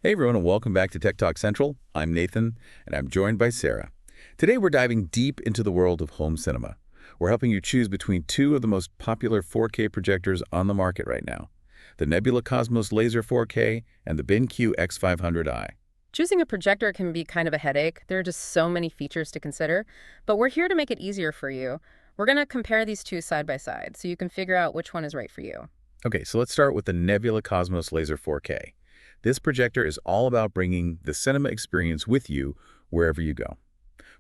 Hey everyone, and welcome back to Tech Talk Central. I'm Nathan, and I'm joined by Sarah. Today we're diving deep into the world of home cinema. We're helping you choose between two of the most popular 4K projectors on the market right now, the Nebula Cosmos Laser 4K and the BenQ X500i. Choosing a projector can be kind of a headache. There are just so many features to consider, but we're here to make it easier for you. We're going to compare these two side by side so you can figure out which one is right for you. Okay, so let's start with the Nebula Cosmos Laser 4K. This projector is all about bringing the cinema experience with you wherever you go.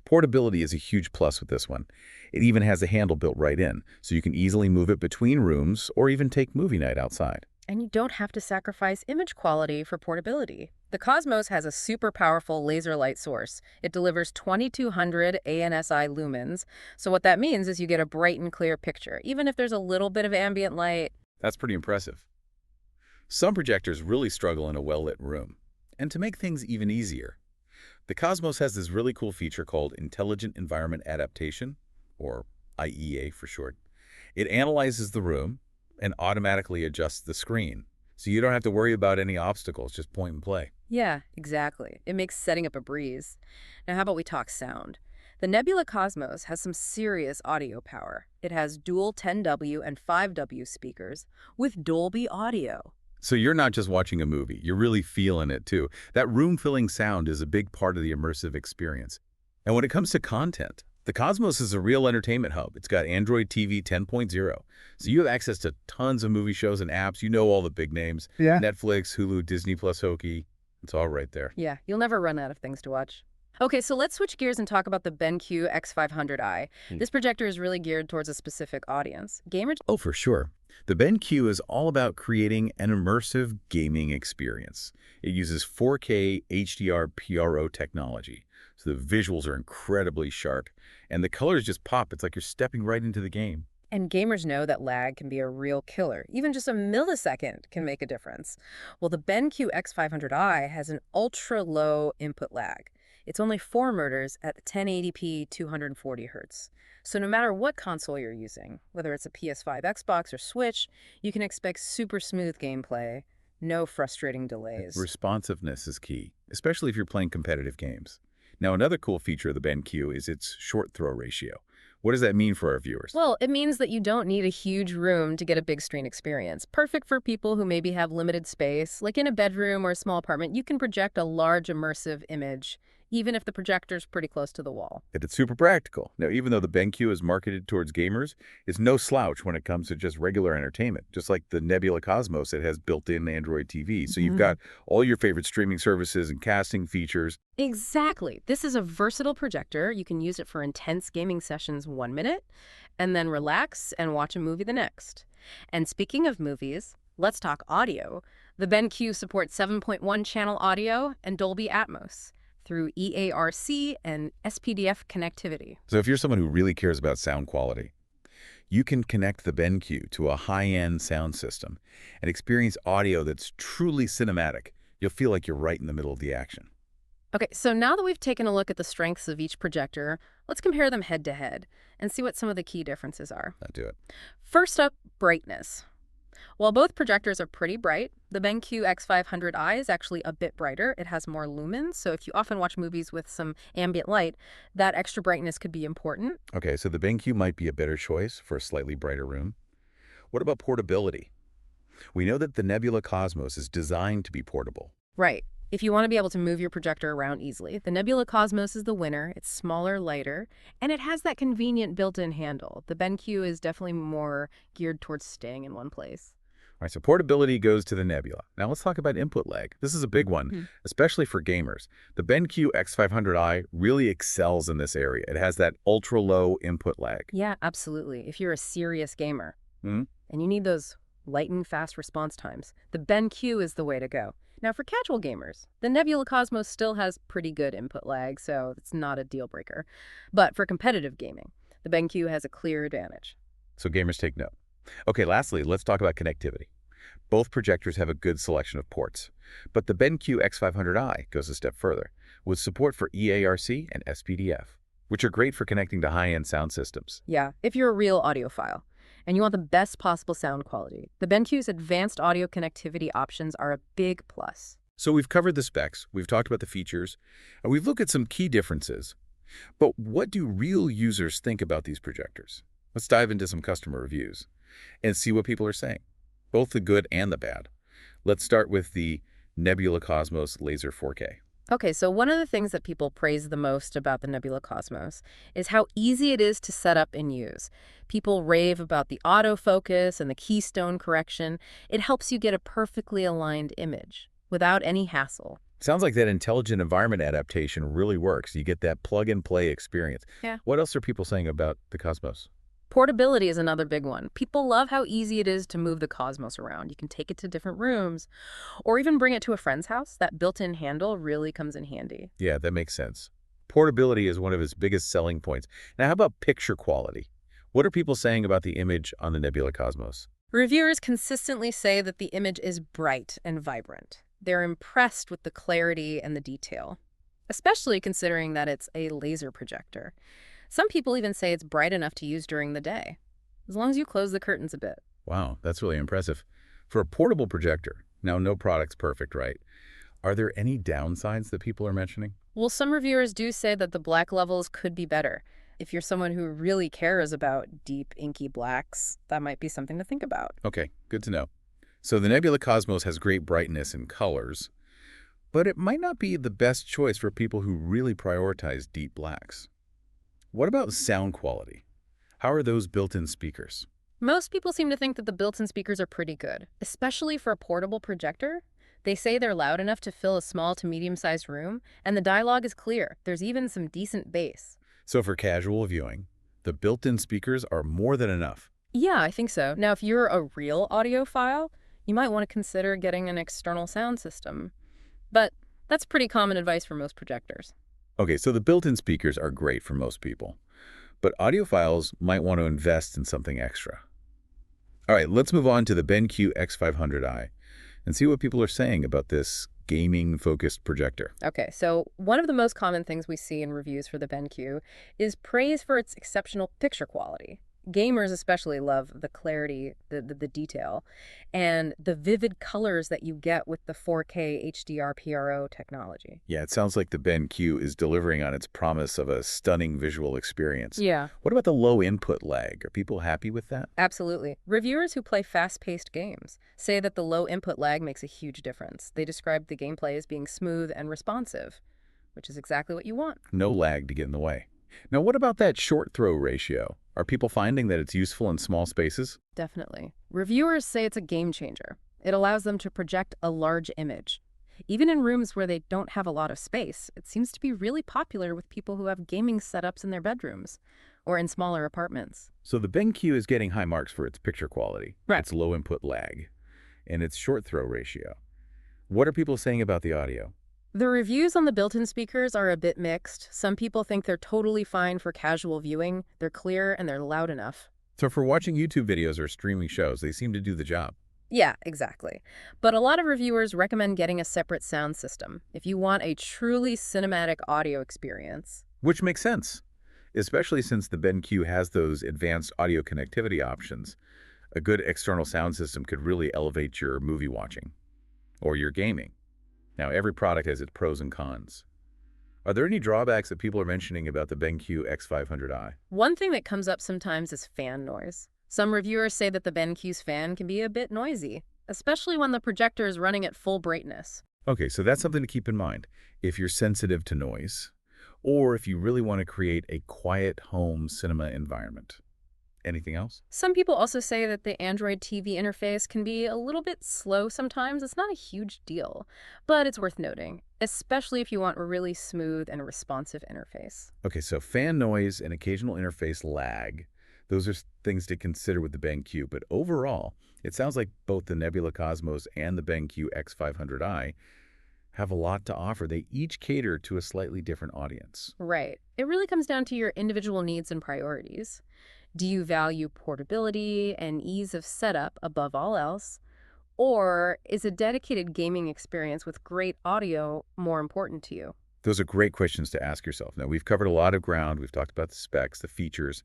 Portability is a huge plus with this one. It even has a handle built right in, so you can easily move it between rooms or even take movie night outside. And you don't have to sacrifice image quality for portability. The Cosmos has a super powerful laser light source. It delivers 2200 ANSI lumens, so what that means is you get a bright and clear picture, even if there's a little bit of ambient light. That's pretty impressive. Some projectors really struggle in a well-lit room. And to make things even easier, the Cosmos has this really cool feature called Intelligent Environment Adaptation, or IEA for short. It analyzes the room and automatically adjusts the screen, so you don't have to worry about any obstacles, just point and play. Yeah, exactly. It makes setting up a breeze. Now, how about we talk sound? The Nebula Cosmos has some serious audio power. It has dual 10W and 5W speakers with Dolby audio. So you're not just watching a movie, you're really feeling it too. That room-filling sound is a big part of the immersive experience. And when it comes to content, the Cosmos is a real entertainment hub. It's got Android TV 10.0, so you have access to tons of movie shows and apps. You know all the big names. Yeah. Netflix, Hulu, Disney Plus, Hoki. It's all right there. Yeah, you'll never run out of things to watch. Okay, so let's switch gears and talk about the BenQ X500i. This projector is really geared towards a specific audience. Gamers. Oh, for sure. The BenQ is all about creating an immersive gaming experience. It uses 4K HDR PRO technology, so the visuals are incredibly sharp, and the colors just pop. It's like you're stepping right into the game. And gamers know that lag can be a real killer. Even just a millisecond can make a difference. Well, the BenQ X500i has an ultra-low input lag. It's only 4 murders at 1080p 240 Hz. So no matter what console you're using, whether it's a PS5, Xbox, or Switch, you can expect super smooth gameplay, no frustrating delays. Responsiveness is key, especially if you're playing competitive games. Now, another cool feature of the BenQ is its short throw ratio. What does that mean for our viewers? Well, it means that you don't need a huge room to get a big screen experience. Perfect for people who maybe have limited space. Like in a bedroom or a small apartment, you can project a large immersive image, even if the projector's pretty close to the wall. And it's super practical. Now, even though the BenQ is marketed towards gamers, it's no slouch when it comes to just regular entertainment. Just like the Nebula Cosmos, it has built-in Android TV. So you've got all your favorite streaming services and casting features. Exactly. This is a versatile projector. You can use it for intense gaming sessions 1 minute, and then relax and watch a movie the next. And speaking of movies, let's talk audio. The BenQ supports 7.1 channel audio and Dolby Atmos through EARC and SPDF connectivity. So if you're someone who really cares about sound quality, you can connect the BenQ to a high-end sound system and experience audio that's truly cinematic. You'll feel like you're right in the middle of the action. Okay, so now that we've taken a look at the strengths of each projector, let's compare them head to head and see what some of the key differences are. I'll do it. First up, brightness. While both projectors are pretty bright, the BenQ X500i is actually a bit brighter. It has more lumens, so if you often watch movies with some ambient light, that extra brightness could be important. Okay, so the BenQ might be a better choice for a slightly brighter room. What about portability? We know that the Nebula Cosmos is designed to be portable. Right. If you want to be able to move your projector around easily, the Nebula Cosmos is the winner. It's smaller, lighter, and it has that convenient built-in handle. The BenQ is definitely more geared towards staying in one place. All right, so portability goes to the Nebula. Now let's talk about input lag. This is a big one, especially for gamers. The BenQ X500i really excels in this area. It has that ultra-low input lag. Yeah, absolutely. If you're a serious gamer Hmm? and you need those lightning fast response times, the BenQ is the way to go. Now, for casual gamers, the Nebula Cosmos still has pretty good input lag, so it's not a deal breaker. But for competitive gaming, the BenQ has a clear advantage. So gamers take note. Okay, lastly, let's talk about connectivity. Both projectors have a good selection of ports, but the BenQ X500i goes a step further, with support for EARC and SPDF, which are great for connecting to high-end sound systems. Yeah, if you're a real audiophile and you want the best possible sound quality, the BenQ's advanced audio connectivity options are a big plus. So we've covered the specs, we've talked about the features, and we've looked at some key differences. But what do real users think about these projectors? Let's dive into some customer reviews and see what people are saying, both the good and the bad. Let's start with the Nebula Cosmos Laser 4K. Okay, so one of the things that people praise the most about the Nebula Cosmos is how easy it is to set up and use. People rave about the autofocus and the keystone correction. It helps you get a perfectly aligned image without any hassle. Sounds like that intelligent environment adaptation really works. You get that plug-and-play experience. Yeah. What else are people saying about the Cosmos? Portability is another big one. People love how easy it is to move the Cosmos around. You can take it to different rooms or even bring it to a friend's house. That built-in handle really comes in handy. Yeah, that makes sense. Portability is one of its biggest selling points. Now, how about picture quality? What are people saying about the image on the Nebula Cosmos? Reviewers consistently say that the image is bright and vibrant. They're impressed with the clarity and the detail, especially considering that it's a laser projector. Some people even say it's bright enough to use during the day, as long as you close the curtains a bit. Wow, that's really impressive. For a portable projector, now no product's perfect, right? Are there any downsides that people are mentioning? Well, some reviewers do say that the black levels could be better. If you're someone who really cares about deep, inky blacks, that might be something to think about. Okay, good to know. So the Nebula Cosmos has great brightness and colors, but it might not be the best choice for people who really prioritize deep blacks. What about sound quality? How are those built-in speakers? Most people seem to think that the built-in speakers are pretty good, especially for a portable projector. They say they're loud enough to fill a small to medium-sized room, and the dialogue is clear. There's even some decent bass. So for casual viewing, the built-in speakers are more than enough. Yeah, I think so. Now, if you're a real audiophile, you might want to consider getting an external sound system. But that's pretty common advice for most projectors. Okay, so the built-in speakers are great for most people, but audiophiles might want to invest in something extra. All right, let's move on to the BenQ X500i and see what people are saying about this gaming-focused projector. Okay, so one of the most common things we see in reviews for the BenQ is praise for its exceptional picture quality. Gamers especially love the clarity, the detail, and the vivid colors that you get with the 4K HDR PRO technology. Yeah, it sounds like the BenQ is delivering on its promise of a stunning visual experience. Yeah, What about the low input lag? Are people happy with that? absolutely. Reviewers who play fast-paced games say that the low input lag makes a huge difference. They describe the gameplay as being smooth and responsive, which is exactly what you want. No lag to get in the way. Now, what about that short throw ratio? Are people finding that it's useful in small spaces? Definitely. Reviewers say it's a game changer. It allows them to project a large image. Even in rooms where they don't have a lot of space, it seems to be really popular with people who have gaming setups in their bedrooms or in smaller apartments. So the BenQ is getting high marks for its picture quality, Right. its low input lag, and its short throw ratio. What are people saying about the audio? The reviews on the built-in speakers are a bit mixed. Some people think they're totally fine for casual viewing. They're clear and they're loud enough. So for watching YouTube videos or streaming shows, they seem to do the job. Yeah, exactly. But a lot of reviewers recommend getting a separate sound system if you want a truly cinematic audio experience. Which makes sense, especially since the BenQ has those advanced audio connectivity options. A good external sound system could really elevate your movie watching or your gaming. Now, every product has its pros and cons. Are there any drawbacks that people are mentioning about the BenQ X500i? One thing that comes up sometimes is fan noise. Some reviewers say that the BenQ's fan can be a bit noisy, especially when the projector is running at full brightness. Okay, so that's something to keep in mind if you're sensitive to noise, or if you really want to create a quiet home cinema environment. Anything else? Some people also say that the Android TV interface can be a little bit slow sometimes. It's not a huge deal, but it's worth noting, especially if you want a really smooth and responsive interface. Okay, so fan noise and occasional interface lag, those are things to consider with the BenQ, but overall, it sounds like both the Nebula Cosmos and the BenQ X500i have a lot to offer. They each cater to a slightly different audience. Right. It really comes down to your individual needs and priorities. Do you value portability and ease of setup above all else? Or is a dedicated gaming experience with great audio more important to you? Those are great questions to ask yourself. Now, we've covered a lot of ground. We've talked about the specs, the features,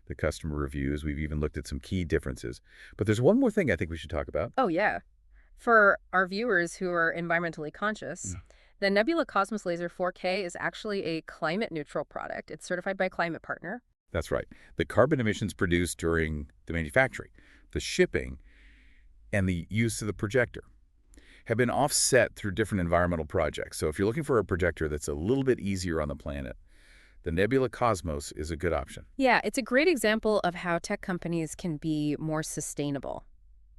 the customer reviews. We've even looked at some key differences. But there's one more thing I think we should talk about. Oh, yeah. For our viewers who are environmentally conscious, Yeah. the Nebula Cosmos Laser 4K is actually a climate-neutral product. It's certified by Climate Partner. That's right. The carbon emissions produced during the manufacturing, the shipping, and the use of the projector have been offset through different environmental projects. So if you're looking for a projector that's a little bit easier on the planet, the Nebula Cosmos is a good option. Yeah, it's a great example of how tech companies can be more sustainable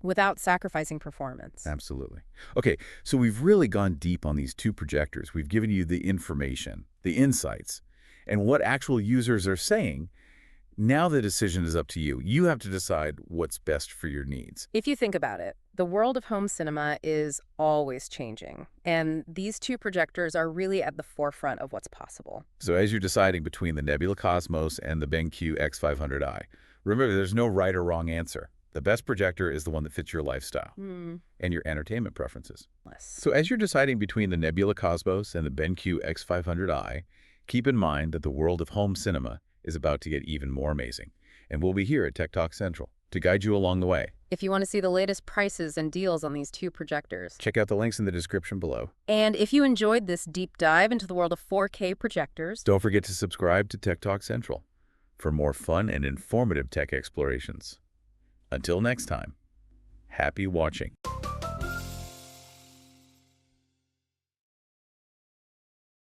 without sacrificing performance. Absolutely. Okay, so we've really gone deep on these two projectors. We've given you the information, the insights, and what actual users are saying. Now the decision is up to you. You have to decide what's best for your needs. If you think about it, the world of home cinema is always changing, and these two projectors are really at the forefront of what's possible. So as you're deciding between the Nebula Cosmos and the BenQ X500i, remember there's no right or wrong answer. The best projector is the one that fits your lifestyle and your entertainment preferences. So as you're deciding between the Nebula Cosmos and the BenQ X500i, keep in mind that the world of home cinema is about to get even more amazing. And we'll be here at Tech Talk Central to guide you along the way. If you want to see the latest prices and deals on these two projectors. Check out the links in the description below. And if you enjoyed this deep dive into the world of 4K projectors, Don't forget to subscribe to Tech Talk Central for more fun and informative tech explorations. Until next time, happy watching.